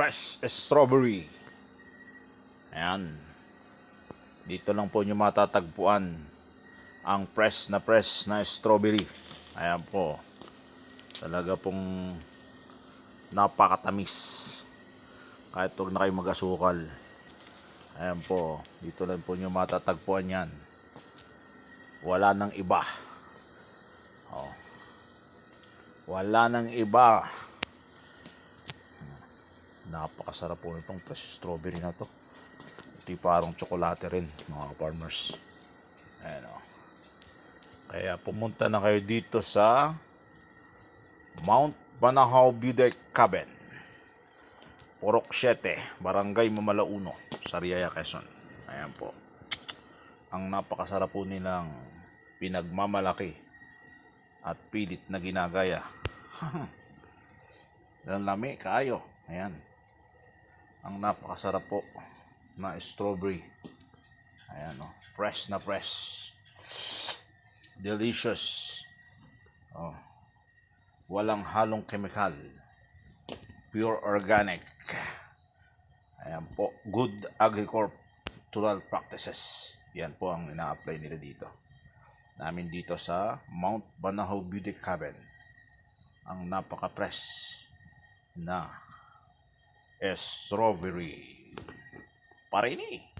fresh strawberry. Ayan. Dito lang po nyo matatagpuan ang fresh na strawberry. Ayan po. Talaga pong napakatamis. Kahit huwag na kayo mag-asukal. Ayan po. Dito lang po nyo matatagpuan yan. Wala nang iba. Oh. Wala nang iba. Napakasarap po itong fresh strawberry na to. Ito parang tsokolate rin, mga farmers. Ayan o. Kaya pumunta na kayo dito sa Mount Banahaw Bude Cabin, Purok 7, Barangay Mamalauno, Sariaya, Quezon. Ayan po. Ang napakasarap po nilang pinagmamalaki at pilit na ginagaya. Ang lami, kayo. Ayan. Ang napakasarap po na strawberry. Ayan o. Fresh na fresh. Delicious. Oh. Walang halong chemical. Pure organic. Ayan po. Good agricultural practices. Yan po ang ina-apply nila dito. Namin dito sa Mount Banahaw Bude Cabin. Ang napaka-fresh na strawberry. Parini.